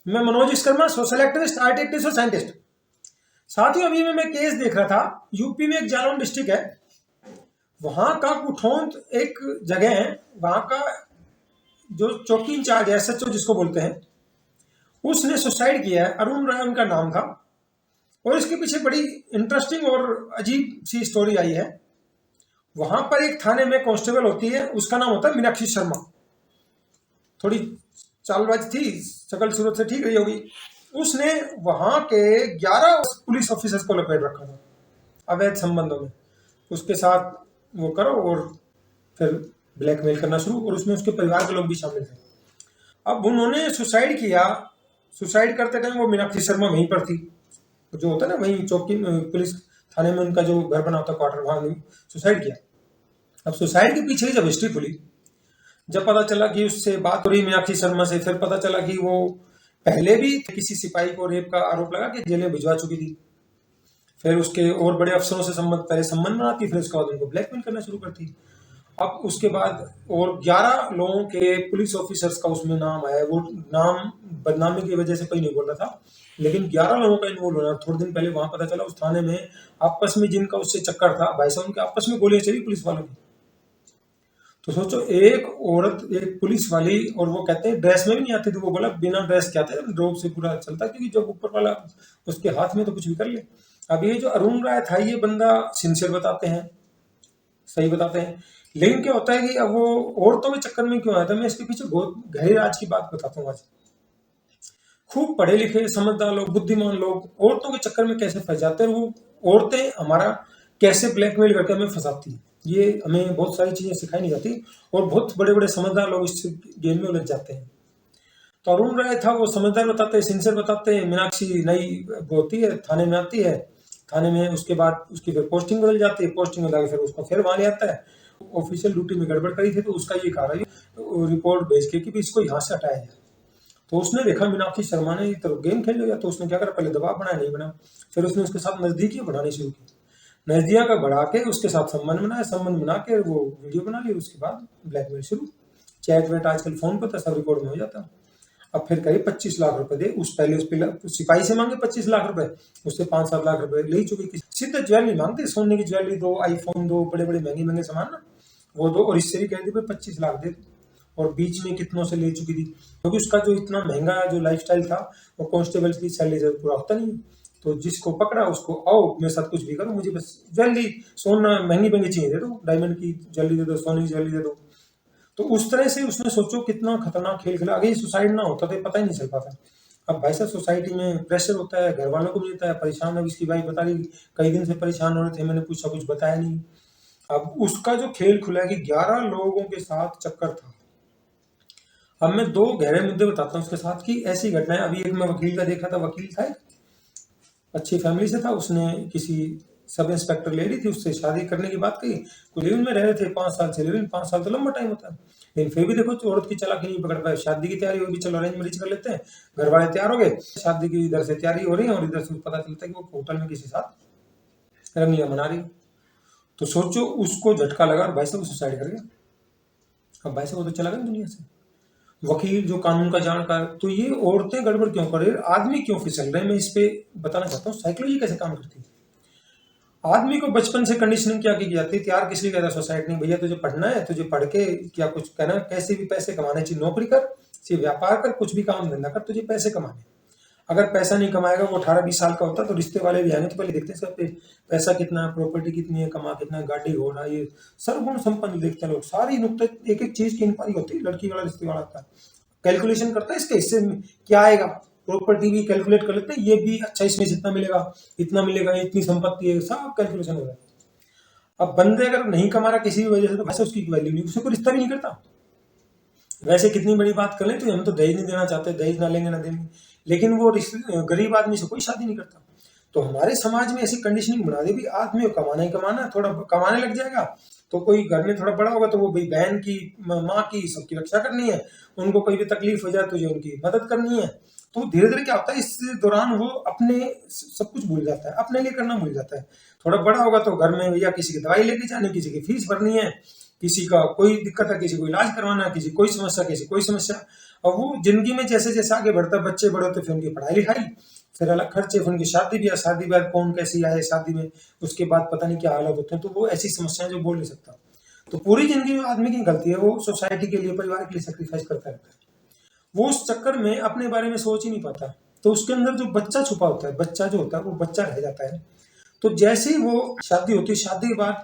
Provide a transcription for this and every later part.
मैं Manoj Vishwakarma, social activist, art activist और scientist. साथियों, अभी मैं केस देख रहा था। यूपी में एक जालौन डिस्ट्रिक्ट है, वहां का कुठौंत एक जगह है, वहां का जो चौकी इंचार्ज है, एसएचओ जिसको बोलते हैं, उसने सुसाइड किया है। अरुण राय उनका नाम था। और इसके पीछे बड़ी इंटरेस्टिंग और अजीब सी स्टोरी आई है। वहां पर एक थाने में कांस्टेबल होती है, उसका नाम होता है मीनाक्षी शर्मा। थोड़ी चालबाज थी, शकल सूरत से ठीक रही होगी। उसने वहां के 11 पुलिस ऑफिसर्स को लपेट रखा था अवैध संबंधों में। उसके साथ वो करो और फिर ब्लैकमेल करना शुरू, और उसमें उसके परिवार के लोग भी शामिल थे। अब उन्होंने सुसाइड किया। सुसाइड करते टाइम वो मीनाक्षी शर्मा वहीं पर थी, जो होता है ना वहीं चौकी पुलिस थाने में उनका जो घर बना होता क्वार्टर, वहां सुसाइड किया। अब सुसाइड के पीछे जब हिस्ट्री खुली, जब पता चला कि उससे बात हो रही मीनाक्षी शर्मा से, फिर पता चला कि वो पहले भी किसी सिपाही को रेप का आरोप लगा के जेल में भिजवा चुकी थी। फिर उसके और बड़े अफसरों से पहले संबंध बनाती, फिर उसके बाद उनको ब्लैकमेल करना शुरू करती। अब उसके बाद और 11 लोगों के पुलिस ऑफिसर्स का उसमें नाम आया। वो नाम बदनामी की वजह से कोई नहीं बोल रहा था, लेकिन 11 लोगों का इन्वॉल्व होना। थोड़े दिन पहले वहां पता चला उस थाने में आपस में जिनका उससे चक्कर था, भाई साहब उनके आपस में गोलियां चली पुलिस वालों की। तो सोचो, एक औरत, एक पुलिस वाली, और वो कहते हैं ड्रेस में भी नहीं आती थी। वो बोला बिना ड्रेस क्या थे, रोब से पूरा चलता, क्योंकि जब ऊपर वाला उसके हाथ में तो कुछ भी कर ले। अब ये जो अरुण राय था, ये बंदा सिंसियर बताते हैं, सही बताते हैं, लेकिन क्या होता है कि अब वो औरतों के चक्कर में क्यों आया था, मैं इसके पीछे बहुत गहरी राज की बात बताता हूँ आज। खूब पढ़े लिखे समझदार लोग, बुद्धिमान लोग औरतों के चक्कर में कैसे फंस जाते हैं। वो औरतें हमारा कैसे ब्लैकमेल करके हमें फंसाती है, ये हमें बहुत सारी चीजें सिखाई नहीं जाती, और बहुत बड़े बड़े समझदार लोग इस गेम में उलझ जाते हैं। तो अरुण राय था, वो समझदार बताते हैं, सिंसियर बताते हैं। मीनाक्षी नई होती है, थाने में आती है, थाने में उसके बाद उसकी फिर पोस्टिंग बदल जाती है, पोस्टिंग बदल के फिर उसको फिर वहां ले आता है। ऑफिशियल ड्यूटी में गड़बड़ करी थी, तो उसका ये कहा रिपोर्ट भेज के कि इसको यहाँ से हटाया जाए। तो उसने देखा मीनाक्षी शर्मा ने तो गेम खेल लिया, तो उसने क्या करा, पहले दबाव बनाया, नहीं बना, फिर उसने उसके साथ नजदीकी बढ़ानी शुरू की। नजदीकियां का बढ़ा के उसके साथ संबंध बनाया, संबंध बना के वो वीडियो बना ली। उसके बाद ब्लैकमेल शुरू, चैट वेट आजकल फोन पर था, सब रिकॉर्ड में हो जाता। अब फिर करीब 25 लाख रुपए दे। उस पहले उस पे सिपाही से मांगे 25 लाख रुपए, उससे 5-7 लाख रुपए ले चुकी थी। सीधे ज्वेलरी मांगते, सोने की ज्वेलरी दो, आईफोन दो, बड़े बड़े महंगे महंगे सामान ना वो दो, और इससे भी कह दी 25 लाख दे। और बीच में कितनों से ले चुकी थी, क्योंकि उसका जो इतना महंगा जो लाइफस्टाइल था, वो कांस्टेबल की सैलरी से पूरा होता नहीं। तो जिसको पकड़ा उसको, आओ मेरे साथ कुछ भी करो, मुझे बस ज्वेलरी, सोना, महंगी महंगी चीजें दे दो, डायमंड की ज्वेलरी दे दो, सोने की ज्वेलरी दे दो। तो उस तरह से उसने, सोचो कितना खतरनाक खेल खेला। अगर सुसाइड ना होता तो पता ही नहीं चल पाता। अब भाई साहब, सोसाइटी में प्रेशर होता है, घर वालों को मिलता है, परेशान है। इसकी भाई बता रही कई दिन से परेशान हो रहे थे, मैंने पूछा, कुछ बताया नहीं। अब उसका जो खेल खुला है कि 11 लोगों के साथ चक्कर था। अब मैं 2 गहरे मुद्दे बताता हूँ उसके साथ की ऐसी घटनाएं। अभी एक मैं वकील का देखा था, वकील था, अच्छी फैमिली से था, उसने किसी सब इंस्पेक्टर लेडी थी, उससे शादी करने की बात कही। कुछ लिव इन में रह रहे थे 5 साल से। लिव इन 5 साल तो लंबा टाइम होता है, लेकिन फिर भी देखो औरत की चालाकी नहीं पकड़ पाए। शादी की तैयारी होगी, चलो अरेंज मैरिज कर लेते हैं, घर वाले तैयार हो गए, शादी की इधर से तैयारी हो रही है, और इधर से पता चलता है कि वो होटल में किसी साथ रंगियां मना रही। तो सोचो, उसको झटका लगा और भाई साहब सुसाइड कर गया। अब भाई साहब वो तो चला गया दुनिया से। वकील जो कानून का जानकार, तो ये औरतें गड़बड़ क्यों कर रही है, आदमी क्यों फिसल रहे हैं, मैं इस पे बताना चाहता हूँ साइकोलॉजी कैसे काम करती है। आदमी को बचपन से कंडीशनिंग क्या की जाती है, तैयार किस लिए कहता है सोसाइटी में, भैया तुझे पढ़ना है, तुझे पढ़ के क्या कुछ कहना, कैसे भी पैसे कमाने चाहिए, नौकरी कर, चाहिए व्यापार कर, कुछ भी काम धंधा कर, तुझे पैसे कमाने। अगर पैसा नहीं कमाएगा, वो 18-20 साल का होता तो रिश्ते वाले भी आएंगे तो पहले देखते हैं सब पैसा कितना है, प्रॉपर्टी कितनी है, कमा कितना है, गाड़ी घोड़ा, ये सर्वगुण संपन्न देखते हैं लोग। सारी नुक्ते, एक एक चीज की इंक्वायरी होती है। लड़की वाला रिश्ते वाला आता है, कैलकुलेशन करता है इसके हिस्से में क्या आएगा, प्रॉपर्टी भी कैलकुलेट कर लेते हैं, ये भी अच्छा, इसमें जितना मिलेगा, इतना मिलेगा, इतनी संपत्ति है, सब कैलकुलेशन हो जाता है। अब बंदे अगर नहीं कमा रहा किसी भी वजह से, तो वैसे उसकी वैल्यू नहीं, उसको रिश्ता भी नहीं करता। वैसे कितनी बड़ी बात कर लें तो हम तो दहेज नहीं देना चाहते, दहेज ना लेंगे ना देंगे, लेकिन वो गरीब आदमी से कोई शादी नहीं करता। तो हमारे समाज में ऐसी कंडीशनिंग बना दी भी आदमी को कमाना ही कमाना है, थोड़ा कमाने लग जाएगा तो कोई घर में थोड़ा बड़ा होगा तो वो भाई बहन की, माँ की, सबकी रक्षा करनी है, उनको कोई भी तकलीफ हो जाए तो जो उनकी मदद करनी है। तो धीरे धीरे क्या होता है, इस दौरान वो अपने सब कुछ भूल जाता है, अपने लिए करना भूल जाता है। थोड़ा बड़ा होगा तो घर में भैया किसी की दवाई लेके जानी, किसी की फीस भरनी है, किसी का कोई दिक्कत है, किसी को इलाज करवाना है, किसी कोई समस्या, किसी कोई समस्या। और वो जिंदगी में जैसे जैसे आगे बढ़ता है, बच्चे बड़े होते, फिर उनकी पढ़ाई लिखाई, फिर अलग खर्चे, फिर उनकी शादी ब्याह, शादी ब्याह कौन कैसी आए शादी में, उसके बाद पता नहीं क्या हालत होते हैं। तो वो ऐसी समस्याएं जो बोल नहीं सकता। तो पूरी जिंदगी में आदमी की गलती है, वो सोसाइटी के लिए, परिवार के लिए सेक्रीफाइस करता रहता है। वो उस चक्कर में अपने बारे में सोच ही नहीं पाता। तो उसके अंदर जो बच्चा छुपा होता है, बच्चा जो होता है वो बच्चा रह जाता है। तो जैसे ही वो शादी होती है, शादी के बाद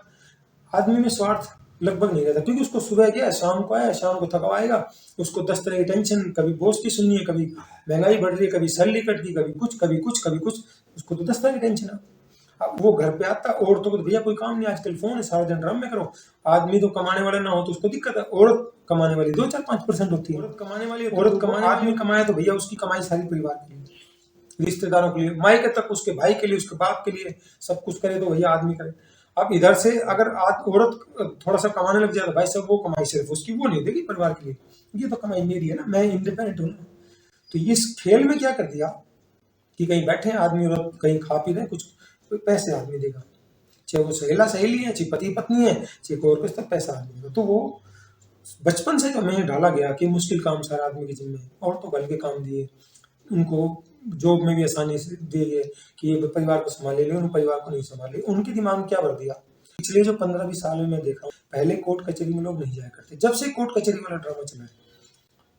आदमी में स्वार्थ लगभग नहीं रहता, क्योंकि उसको सुबह क्या है, शाम को आया, शाम को थका आएगा, उसको 10 तरह की टेंशन, कभी बॉस की सुननी है, कभी महंगाई बढ़ रही है, कभी सैलरी कट गई, कभी कुछ कभी कुछ कभी कुछ, उसको तो 10 तरह की टेंशन है। अब वो घर पे आता, औरतों को तो भैया कोई काम नहीं, आजकल फोन है, सारा दिन ड्राम में करो। आदमी तो कमाने वाला ना हो तो उसको दिक्कत है, औरत कमाने वाली 2-4-5% होती है। औरत कमाने वाली, औरत कमाने, आदमी कमाए तो भैया उसकी कमाई सारी परिवार के लिए, रिश्तेदारों के लिए, मायके तक उसके भाई के लिए, उसके बाप के लिए, सब कुछ करे तो भैया आदमी करे। अब इधर से अगर औरत थोड़ा सा कमाने लग जाए तो भाई सब वो कमाई सिर्फ उसकी, वो नहीं देगी परिवार के लिए, ये तो कमाई मेरी है ना, मैं इंडिपेंडेंट हूँ ना। तो इस खेल में क्या कर दिया कि कहीं बैठे हैं आदमी औरत, कहीं खा पी रहे हैं, कुछ पैसे आदमी देगा, चाहे वो सहेला सहेली है, चाहे पति पत्नी है, चाहे कोई और कुछ, तक पैसा आदमी देगा। तो वो बचपन से हमें डाला गया कि मुश्किल काम सारा आदमी के जिम्मे, और तो घर के काम दिए, उनको जॉब में भी आसानी से दिए कि ये परिवार को संभाले ले, उन परिवार को नहीं संभाले। उनके दिमाग में क्या भर दिया, पिछले जो 15-20 साल में मैं देखा हूँ, पहले कोर्ट कचहरी में लोग नहीं जाया करते, जब से कोर्ट कचहरी वाला ड्रामा चला है,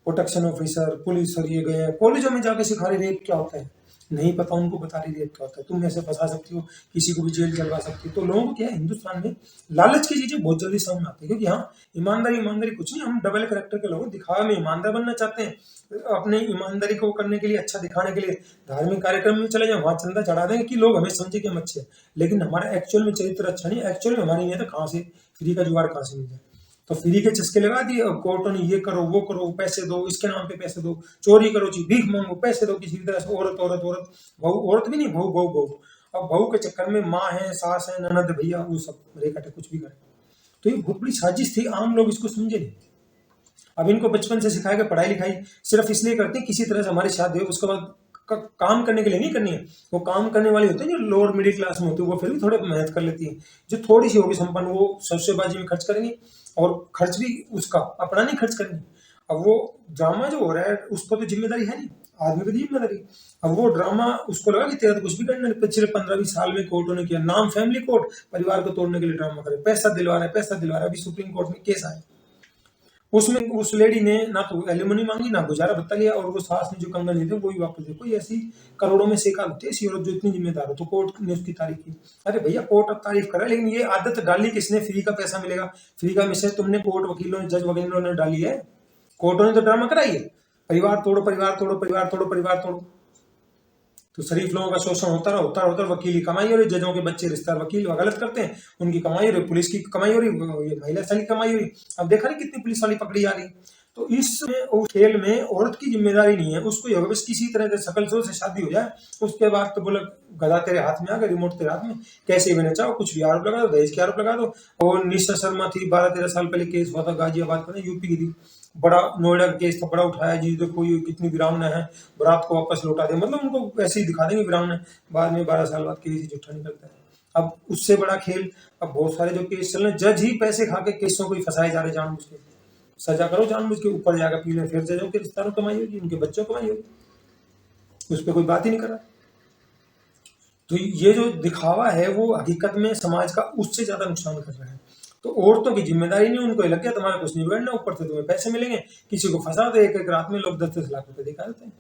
प्रोटेक्शन ऑफिसर, पुलिस और ये गए हैं, कॉलेजों में जाके सिखा रहे रेप क्या होता है, नहीं पता उनको बता रही रेप क्या होता है, तुम ऐसे फंसा सकती हो, किसी को भी जेल चलवा सकती हो। तो लोगों को क्या है, हिंदुस्तान में लालच की चीजें बहुत जल्दी समझ में आती है, क्योंकि हाँ, ईमानदारी ईमानदारी कुछ नहीं, हम डबल करेक्टर के लोग दिखावे में ईमानदार बनना चाहते हैं, अपने ईमानदारी को करने के लिए, अच्छा दिखाने के लिए धार्मिक कार्यक्रम में चले जाए, वहां चंदा चढ़ा देंगे कि लोग हमें समझे कि हम अच्छे हैं, लेकिन हमारा एक्चुअल में चरित्र अच्छा नहीं, एक्चुअल में हमारी नहीं है, तो कहाँ से फ्री का जुगाड़ कहाँ से मिल जाए। तो फ्री के चस्के लगा दिए, कोर्टों ने ये करो वो करो, पैसे दो, इसके नाम पे पैसे दो, चोरी करो जी, भीख मांगो, पैसे दो, किसी भी तरह से औरत औरत औरत, बहू, औरत भी नहीं, बहू बहू बहू। अब बहू के चक्कर में माँ है, सास है, ननद, भैया, वो सब रेखा कुछ भी करे। तो ये बहुत बड़ी साजिश थी, आम लोग इसको समझे नहीं। अब इनको बचपन से सिखाया गया, पढ़ाई लिखाई सिर्फ इसलिए करते हैं किसी तरह से हमारी शादी हो, उसके बाद काम करने के लिए नहीं करनी है। वो काम करने वाली होती है जो लोअर मिडिल क्लास में होती है, वो फिर भी थोड़े मेहनत कर लेती है, जो थोड़ी सी होगी संपन्न, वो सौदेबाजी में खर्च करेंगी, और खर्च भी उसका अपना नहीं खर्च करेंगे। अब वो ड्रामा जो हो रहा है, उसको तो जिम्मेदारी है नहीं, आदमी की जिम्मेदारी। अब वो ड्रामा उसको लगा कि तेरा तो कुछ भी करना नहीं, पिछले 15-20 साल में कोर्टों ने किया, नाम फैमिली कोर्ट, परिवार को तोड़ने के लिए ड्रामा करे, पैसा दिलवा रहा है, पैसा दिलवा रहा है। अभी सुप्रीम कोर्ट में केस आया, उसमें उस लेडी ने ना तो एलिमनी मांगी, ना गुजारा भत्ता लिया, और वो सास ने जो कंगन लिए थे वो भी वापस दिए। कोई ऐसी करोड़ों में से एक होती है ऐसी औरत जो इतनी जिम्मेदार हो, तो कोर्ट ने उसकी तारीफ की। अरे भैया, कोर्ट अब तारीफ करा, लेकिन ये आदत डाली किसने, फ्री का पैसा मिलेगा, फ्री का मैसेज तुमने कोर्ट वकीलों ने, जज वकीलों ने डाली है, कोर्टों ने तो ड्रामा कराई है, परिवार तोड़ो, परिवार तोड़ो, परिवार तोड़ो, परिवार तोड़ो। तो शरीफ लोगों का शोषण होता रहा, होता रहा, होता रहा, वकील की कमाई हो रही, जजों के बच्चे रिश्तेदार वकील गलत करते हैं, उनकी कमाई हो रही, पुलिस की कमाई हो रही, ये महिला सेल की कमाई हो रही। अब देखा नहीं कितनी पुलिस वाली पकड़ी जा रही। तो इसमें उस खेल में औरत की जिम्मेदारी नहीं है, उसको ये होगा बस किसी तरह से सकल सोच से शादी हो जाए, उसके बाद तो बोला गधा तेरे हाथ में आ गया, रिमोट तेरे हाथ में, कैसे भी नचाओ, कुछ भी आरोप लगा दो, दहेज के आरोप लगा दो। और निशा शर्मा थी, 12-13 साल पहले केस हुआ था, गाजियाबाद का, यूपी की थी, बड़ा नोएडा का केस था, बड़ा उठाया जी, देखो ये कितनी वीरांगना है, बारात को वापस लौटा दे, मतलब उनको ऐसे ही दिखा देंगे वीरांगना, बाद में 12 साल बाद केस झूठा निकलता है। अब उससे बड़ा खेल, अब बहुत सारे जो केस चल रहे, जज ही पैसे खा के केसों को ही फंसाए जा रहे जानबूझ के, सजा करो जानबूझ के, ऊपर जाकर पी ले, फिर जजों के रिश्तेदारों कमाई होगी, उनके बच्चों कमाई होगी, उस पर कोई बात ही नहीं कर रहा। तो ये जो दिखावा है वो हकीकत में समाज का उससे ज्यादा नुकसान कर रहा है। तो औरतों की जिम्मेदारी नहीं, उनको लग गया तुम्हारा कुछ नहीं बिगड़ना, ऊपर से तुम्हें पैसे मिलेंगे, किसी को फंसा दो, एक एक रात में लोग 10-10 लाख रुपए दिखा देते हैं।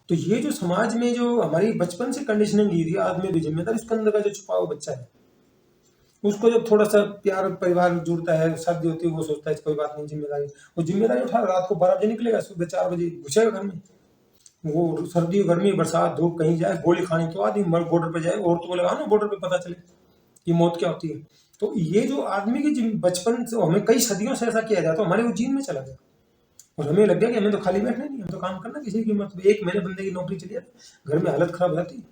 तो ये जो समाज में जो हमारी बचपन से कंडीशनिंग की थी, आदमी की जिम्मेदारी, उसके अंदर का जो छुपा हुआ बच्चा है, उसको जब थोड़ा सा प्यार परिवार जुड़ता है, शादी होती है, वो सोचता है कोई बात नहीं, जिम्मेदारी, वो जिम्मेदारी उठा, रात को 12 बजे निकलेगा, सुबह 4 बजे घुसेगा घर में। वो सर्दी गर्मी बरसात धूप कहीं जाए, गोली खानी तो आदमी बॉर्डर पे जाए, और तो लगा ना बॉर्डर पे पता चले कि मौत क्या होती है। तो ये जो आदमी की बचपन से, हमें कई सदियों से ऐसा किया जाता है, हमारे वो जीन में चला गया, और हमें लग गया कि हमें तो खाली बैठना नहीं, हम तो काम करना किसी की, मतलब 1 महीने बंदे की नौकरी चली जाती, घर में हालत खराब हो जाती,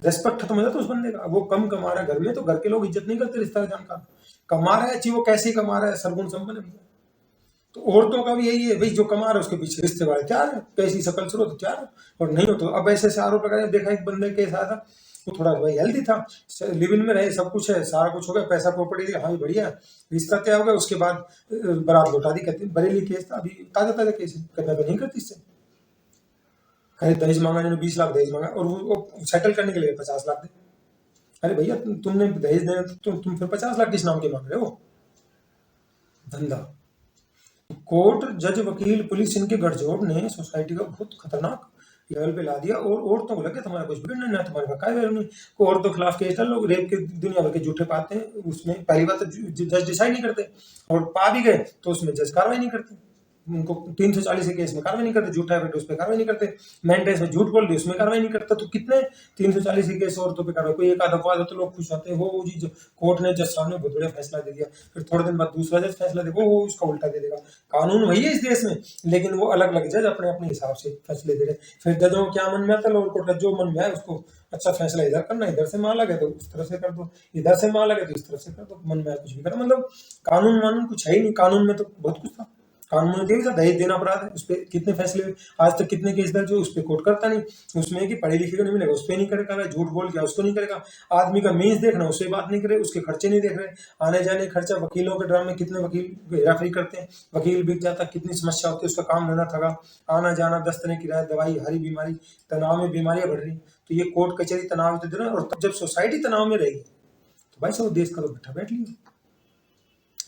रेस्पेक्ट खत्म हो जाता उस बंदे का। वो कम कमा रहा है घर में, तो घर के लोग इज्जत नहीं करते, रिश्ता जानकार कमा रहा है, चाहिए वो कैसे कमा रहा है, सरगुण संपन्न है। तो औरतों का भी यही है भाई, जो कमा रहा है उसके पीछे रिश्ते वाले तैयार है, पैसी सकल स्रोत तैयार है, और नहीं हो तो अब ऐसे आरोप लगाया। देखा एक बंदे के साथ वो थोड़ा भाई हेल्दी था, लिव इन में रहे, सब कुछ है, सारा कुछ हो गया, पैसा प्रॉपर्टी दिया, हाँ बढ़िया है, रिश्ता तय हो गया। उसके बाद बारात लौटा दी, कहती बरेली केस था, अभी ताजा ताजा केस है, कहते मैं नहीं करती इससे। कहे दहेज मांगा, इन्होंने 20 लाख दहेज मांगा, और वो सेटल करने के लिए 50 लाख दे। अरे भैया तुमने दहेज देना तो तुम फिर 50 लाख किस नाम के मांग रहे हो? धंधा। कोर्ट, जज, वकील, पुलिस, इनके गठजोड़ ने सोसाइटी को बहुत खतरनाक लेवल पे ला दिया। और औरतों को लगे तुम्हारा कुछ बिगड़ना ना, तुम्हारे का काय वैल्यू नहीं, को औरतों के खिलाफ केस डालो, रेप के दुनिया भर के झूठे पाते हैं, उसमें पहली बात तो जज डिसाइड नहीं करते, और पा भी गए तो उसमें जज कार्रवाई नहीं करते, उनको 340 के केस में कार्रवाई नहीं करते, झूठा है उस पर कार्रवाई नहीं करते, मेंटेनेंस में झूठ बोल दी उसमें कार्रवाई नहीं करता। तो कितने 340 के केस औरतों पे कार्रवाई, कोई एक आधा हो तो लोग खुश होते हैं, वो जी कोर्ट ने जज साहब ने बहुत बड़ा फैसला दे दिया, फिर थोड़े दिन बाद दूसरा जज फैसला दे, वो उसका उल्टा दे देगा। कानून वही है इस देश में, लेकिन वो अलग अलग जज अपने अपने हिसाब से फैसले दे रहे। फिर जजों को क्या मन में आता है, लोअर कोर्ट का जो मन में आए उसको, अच्छा फैसला इधर करना, इधर से माल लगे तो उस तरह से कर दो, इधर से माल लगे तो इस तरह से कर दो, मन में आए कुछ भी करो। मतलब कानून वानून कुछ है ही नहीं, कानून में तो बहुत कुछ था, कानून में देखा दहेज देना अपराध है, उस पर कितने फैसले आज तक, कितने केस दर्ज हुए, उस पर कोर्ट करता नहीं, उसमें कि पढ़े लिखे को नहीं मिलेगा उस पर नहीं करेगा, झूठ बोल गया उसको नहीं करेगा, आदमी का मीन्स देखना उस पर बात नहीं करे, उसके खर्चे नहीं देख रहे, आने जाने खर्चा, वकीलों के ड्रामे, कितने वकील हेराफेरी करते हैं, वकील बिक जाता, कितनी समस्या होती है, उसका काम धंधा थका, आना जाना, 10 तरह की किराया, दवाई, हरी बीमारी, तनाव में बीमारियां बढ़ रही। तो ये कोर्ट कचहरी तनाव दे रहे हैं, और जब सोसाइटी तनाव में रहेगी तो भाई सब देश का तो बैठा बैठ लिया।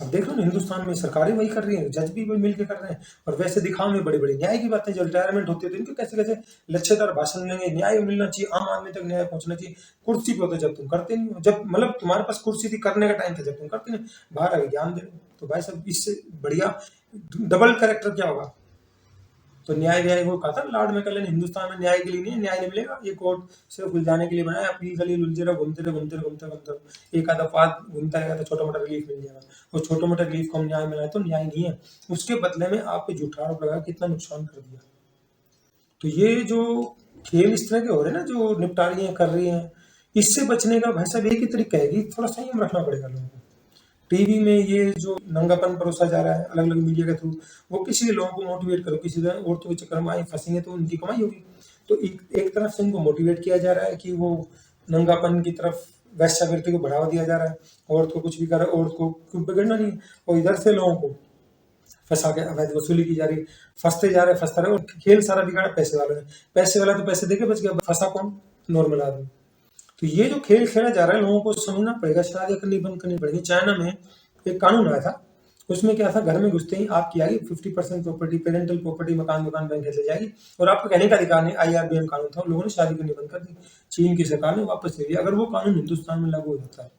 अब देख लो ना, हिंदुस्तान में सरकारें वही कर रही हैं, जज भी वही मिलकर कर रहे हैं, और वैसे दिखाओ में बड़ी बड़ी न्याय की बातें, जब रिटायरमेंट होती है तो इनके कैसे कैसे लच्छेदार भाषण लेंगे, न्याय मिलना चाहिए, आम आदमी तक न्याय पहुंचना चाहिए। कुर्सी पे होते जब तुम करते नहीं हो, जब मतलब तुम्हारे पास कुर्सी थी करने का टाइम था, जब तुम करते नहीं, बाहर आगे ज्ञान दे रहे हो। तो भाई साहब इससे बढ़िया डबल कैरेक्टर क्या होगा? तो न्याय व्याय वो कहा था लॉर्ड मैकलन, हिंदुस्तान में न्याय के लिए नहीं, न्याय नहीं मिलेगा, ये कोर्ट सिर्फ उलझाने के लिए बनाया, अपील गली उलझे रहो, घूमते रहो घूमते रहो घूमते रहो घूमते रहो, एक आधा पाद घूमता रहेगा तो छोटा मोटा रिलीफ मिल जाएगा। वो छोटा मोटा रिलीफ को हम न्याय मिला तो न्याय नहीं है, उसके बदले में आप पे झूठा आरोप लगा कितना नुकसान कर दिया। तो ये जो खेल इस तरह के हो रहे हैं ना, जो निपटारियां कर रही हैं, इससे बचने का भाई साहब एक ही तरीका है कि थोड़ा संयम रखना पड़ेगा लोगों को। टीवी में ये जो नंगापन परोसा जा रहा है अलग अलग मीडिया के थ्रू, वो किसी लोगों को मोटिवेट करो, किसी तरह औरतों के चक्कर में आए फंसेंगे तो उनकी कमाई होगी। तो एक तरफ से इनको मोटिवेट किया जा रहा है कि वो नंगापन की तरफ, वैश्यावृत्ति को बढ़ावा दिया जा रहा है, औरत को कुछ भी कर, औरत को क्यों बिगड़ना नहीं है, और इधर से लोगों को फंसा के अवैध वसूली की जा रही है, फंसते जा रहे फंसते रहे, और खेल सारा बिगाड़ा पैसे वालों ने, पैसे वाला तो पैसे देके बच गया, फंसा कौन? नॉर्मल आदमी। तो ये जो खेल खेला जा रहा है लोगों को समझना पड़ेगा, शादी करनी बंद करनी पड़ेगी। चाइना में एक कानून आया था, उसमें क्या था, घर में घुसते ही आपकी आएगी 50% प्रॉपर्टी, पेरेंटल प्रॉपर्टी, मकान दुकान बैंक ले जाएगी, और आपको कहने का अधिकार नहीं। IRBN कानून था, लोगों ने शादी करनी बंद कर दी, चीन की सरकार ने वापस ले लिया। अगर वो कानून हिंदुस्तान में लागू हो जाता है,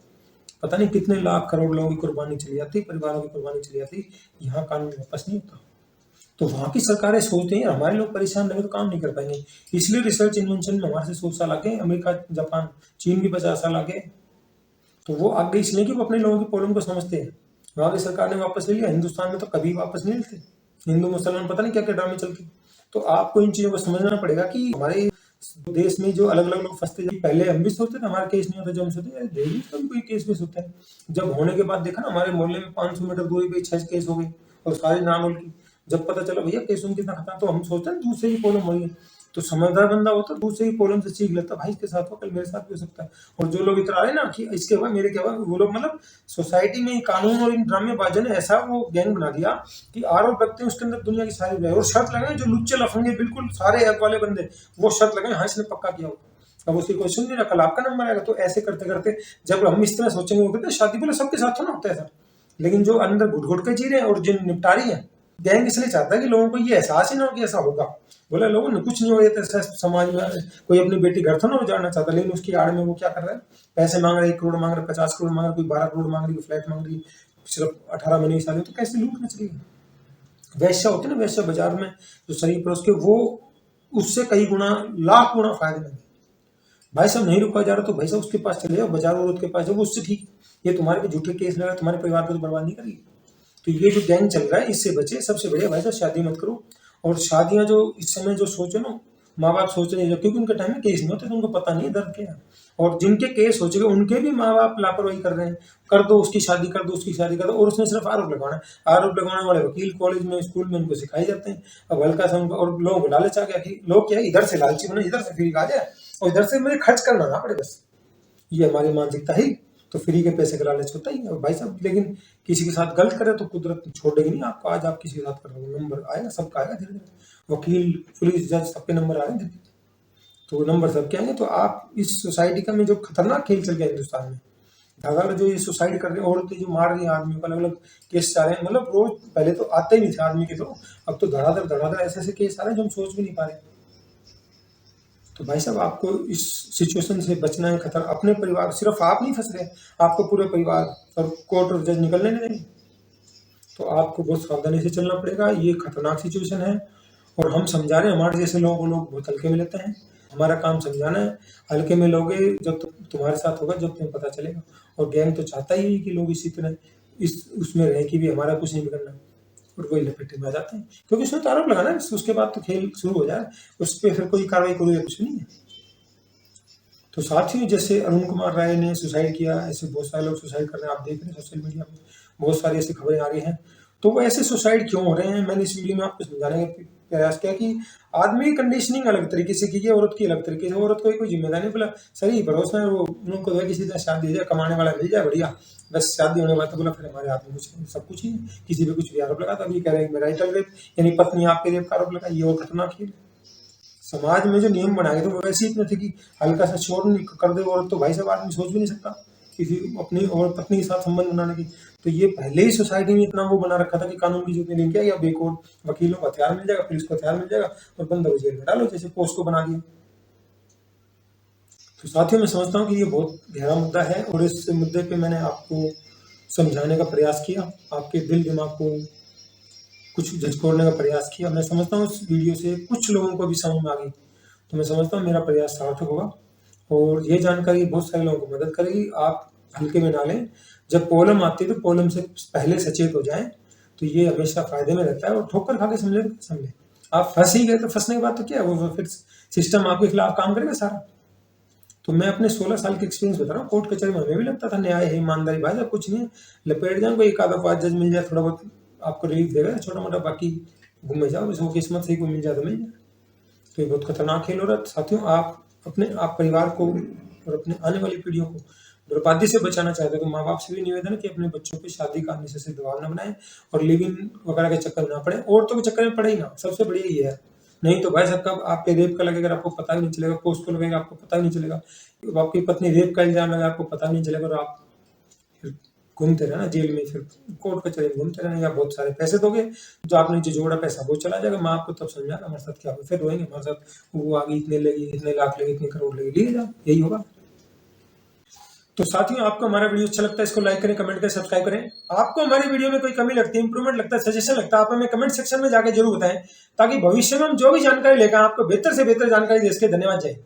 पता नहीं कितने लाख करोड़ लोगों की कुर्बानी चली जाती, परिवारों की कुर्बानी चली जाती, यहाँ कानून वापस नहीं होता। तो वहाँ की सरकारें सोचती हैं हमारे लोग परेशान रहेंगे तो काम नहीं कर पाएंगे, इसलिए रिसर्च इन्वेंशन में हमारे से 100 साल आगे, अमेरिका, जापान, चीन भी 50 साल आगे। तो वो आगे इसलिए कि वो अपने लोगों की प्रॉब्लम को समझते हैं। वहाँ की सरकार ने वापस ले लिया, हिंदुस्तान में तो कभी वापस नहीं लेते, हिंदू मुसलमान पता नहीं क्या क्या ड्रामे चलते। तो आपको इन चीज़ों को समझना पड़ेगा कि हमारे देश में जो अलग अलग लोग फंसते हैं, पहले हम भी सोचते थे हमारा केस नहीं होता, जब हम सोचते हैं दिल्ली का भी कोई केस मिस होता है, जब होने के बाद देखा ना हमारे मोहल्ले में 500 मीटर दूरी पे 6 केस हो गए, और सारे नाम की। जब पता चला भैया केस उनके साथ खत्म, तो हम सोचते हैं दूर से ही प्रॉब्लम हुई है। तो समझदार बंदा होता दूर से ही प्रॉब्लम से सीख लेता, भाई इसके साथ हो कल मेरे साथ भी हो सकता है। और जो लोग इतना आ रहे ना कि इसके हुआ मेरे क्या हुआ, वो लोग मतलब सोसाइटी में कानून और इन ड्रामेबाजों ने ऐसा वो गैंग बना दिया कि आरोप लगते हैं उसके अंदर दुनिया की सारी बुराई, और शर्त लगाए जो लुच्चे लफंगे बिल्कुल सारे ऐप वाले बंदे, वो शर्त लगाए हाँ इसने पक्का किया होगा, अब उसकी कोई सुन नहीं रहा, कल आपका नंबर आएगा। तो ऐसे करते करते जब हम इस तरह सोचेंगे, वो कहते हैं शादी बोले सबके साथ थोड़ा होता है ऐसा, लेकिन जो अंदर घुट घुट के जी रहे हैं और जिन निपटारी है, गैंग इसलिए चाहता है कि लोगों को ये एहसास ही ना हो कि ऐसा होगा। बोला लोगों ने कुछ नहीं हो गया तो समाज में कोई अपनी बेटी घर तो ना उजाड़ना चाहता, लेकिन उसकी आड़ में वो क्या कर रहा है, पैसे मांग रहे, 1 करोड़ मांग रहे, 50 करोड़ मांग रहे, कोई 12 करोड़ मांग रही, फ्लैट मांग रही, सिर्फ 18 महीने की शादी, तो कैसे लूट मच रही है। वैश्या होते ना, वैश्या बाजार में जो शरीफ परोस के, वो उससे कई गुना लाख गुना फायदेमंद है। भाई साहब नहीं रुका जा रहा तो भाई साहब उसके पास चले जाओ, बाजार औरत के पास जाओ, वो उससे ठीक, ये तुम्हारे पे झूठे केस लगा, तुम्हारे परिवार को तो बर्बाद नहीं करेगी। तो ये जो गैंग चल रहा है इससे बचे, सबसे बढ़िया भाई साहब शादी मत करो। और शादियां जो इस समय जो सोचो ना, माँ बाप सोच रहे हैं, क्योंकि उनके टाइम में केस नहीं होते तो उनको पता नहीं है दर्द क्या है, और जिनके केस हो चुके उनके भी माँ बाप लापरवाही कर रहे हैं, कर दो उसकी शादी कर दो, उसकी शादी कर दो, और उसमें सिर्फ आरोप लगाना है। आरोप लगाने वाले वकील कॉलेज में स्कूल में उनको सिखाए जाते हैं। अब हल्का सा उनको, और लोगों को लालच आ गया कि लोग क्या है, इधर से लालची बने, इधर से फ्री आ जाए और इधर से मुझे खर्च करना ना पड़े बस। ये हमारी मानसिकता है। तो फ्री के पैसे का लालच होता ही है और भाई साहब, लेकिन किसी के साथ गलत करे तो कुदरत छोड़ेगी नहीं आपको। आज आप किसी के साथ कर रहे हो, नंबर आएगा, सबका आएगा धीरे धीरे। वकील, पुलिस, जज, सबके नंबर आ रहे हैं धीरे धीरे, तो नंबर सबके आएंगे। तो आप इस सोसाइटी का में जो खतरनाक खेल चल गया हिंदुस्तान में, अगर जो ये सुसाइड कर रही है, औरतें जो मार रही है आदमी को, अलग अलग केस आ रहे हैं, मतलब रोज पहले तो आते ही नहीं थे आदमी के, तो अब तो धड़ाधड़ ऐसे ऐसे केस आ रहे हैं जो हम सोच भी नहीं पा रहे। तो भाई साहब, आपको इस सिचुएशन से बचना है। खतरा अपने परिवार, सिर्फ आप नहीं फंस रहे, आपको पूरे परिवार और कोर्ट और जज निकलने नहीं देंगे। तो आपको बहुत सावधानी से चलना पड़ेगा। ये खतरनाक सिचुएशन है और हम समझा रहे हैं। हमारे जैसे लोगों को लोग बहुत हल्के में लेते हैं। हमारा काम समझाना है। हल्के में लोगे जब तुम्हारे साथ होगा, जब तुम्हें पता चलेगा। और गैंग तो चाहता ही है कि लोग इसी तरह इस उसमें रहे कि भी हमारा कुछ नहीं बिगड़ना, और वही लपेटे में आ जाते हैं। क्योंकि उसने तो आरोप लगाना है, उसके बाद तो खेल शुरू हो जाए, उस पर फिर कोई कार्रवाई करो या कुछ नहीं है। तो साथियों, जैसे अरुण कुमार राय ने सुसाइड किया, ऐसे बहुत सारे लोग सुसाइड कर रहे हैं। आप देख रहे हैं सोशल मीडिया में बहुत सारी ऐसी खबरें आ रही हैं। तो वो ऐसे सुसाइड क्यों हो रहे हैं, मैंने इस वीडियो में आपको समझाने का प्रयास किया कि आदमी की कंडीशनिंग अलग तरीके से की है, औरत की अलग तरीके से। औरत को कोई जिम्मेदारी नहीं, बोला सही भरोसा है, वो उनको तो किसी तरह शादी जाए, कमाने वाला मिल जाए, बढ़िया, बस शादी होने के बाद तो बोला फिर हमारे हाथ में कुछ सब कुछ ही है, किसी पे कुछ भी आरोप लगा। तभी कह रहे हैं मैरिटल रेप, यानी पत्नी आपके रेप का आरोप लगा। ये और खतरनाक है। समाज में जो नियम बनाए थे वो वैसे ही इतने थे कि हल्का सा शोर कर दे औरत तो भाई साहब आदमी सोच भी नहीं सकता किसी अपनी और पत्नी के साथ संबंध बनाने की। तो ये पहले ही सोसाइटी में इतना वो बना रखा था कि कानून की जरूरत नहीं किया, या बेकोर्ट वकीलों को हथियार मिल जाएगा, पुलिस को हथियार मिल जाएगा और बंदा को जेल में डालो, जैसे पोस्ट को बना दिया। तो साथियों, मैं समझता हूँ कि ये बहुत गहरा मुद्दा है और इस मुद्दे पे मैंने आपको समझाने का प्रयास किया, आपके दिल दिमाग को कुछ झकझोरने का प्रयास किया। मैं समझता हूँ इस वीडियो से कुछ लोगों को भी समझ में आ गई, तो मैं समझता हूँ मेरा प्रयास सार्थक होगा और ये जानकारी बहुत सारे लोगों को मदद करेगी। आप हल्के में ना लें, जब प्रॉब्लम आती है तो प्रॉब्लम से पहले सचेत हो जाएं, तो ये हमेशा फायदे में रहता है। और ठोकर खा के समझे आप फंस ही गए तो फंसने के बाद तो क्या है, वो फिर सिस्टम आपके खिलाफ काम करेगा सारा। तो मैं अपने 16 साल के एक्सपीरियंस बता रहा हूँ। कोर्ट कचहरी में हमें भी लगता था न्याय है, ईमानदारी, भाई साहब कुछ नहीं है, लपेट जाए कोई एक आधा 5 जज मिल जाए, थोड़ा बहुत आपको रिलीफ देगा छोटा मोटा, बाकी घूमे जाओ, इसको किस्मत से ही कोई मिल जाए तो मिल जाए। तो ये बहुत खतरनाक खेल हो रहा है। साथियों, आप परिवार को और अपने आने वाली पीढ़ियों को बर्बादी से बचाना चाहते हो तो माँ बाप से भी निवेदन है कि अपने बच्चों पे शादी का अननेसेसरी दबाव न बनाएं और लिव इन वगैरह के चक्कर ना पड़े। औरतों के चक्कर में पड़े ही ना, सबसे बढ़िया ये है। नहीं तो भाई साहब कब आप पे रेप का लगेगा आपको पता भी नहीं चलेगा, पोस्ट को लगेगा आपको पता भी नहीं चलेगा, आपकी पत्नी रेप का इल्जाम लगा आपको पता भी नहीं चलेगा, और आप फिर घूमते रहना जेल में, फिर कोर्ट कचहरी में घूमते रहना, या बहुत सारे पैसे दोगे जो आपने जो जोड़ा पैसा वो चला जाएगा। मैं आपको तब समझाऊंगा हमारे साथ क्या होगा, फिर रोएंगे हमारे साथ, वो आगे इतने लगी, इतने लाख लगे, इतने करोड़ लगे, लिए जाओ, यही होगा। तो साथियों, आपको हमारा वीडियो अच्छा लगता है इसको लाइक करें, कमेंट करें, सब्सक्राइब करें। आपको हमारी वीडियो में कोई कमी लगती है, इंप्रूवमेंट लगता है, सजेशन लगता है, आप हमें कमेंट सेक्शन में जाकर जरूर बताएं, ताकि भविष्य में हम जो भी जानकारी लेकर आपको बेहतर से बेहतर जानकारी दे सके। धन्यवाद, जय।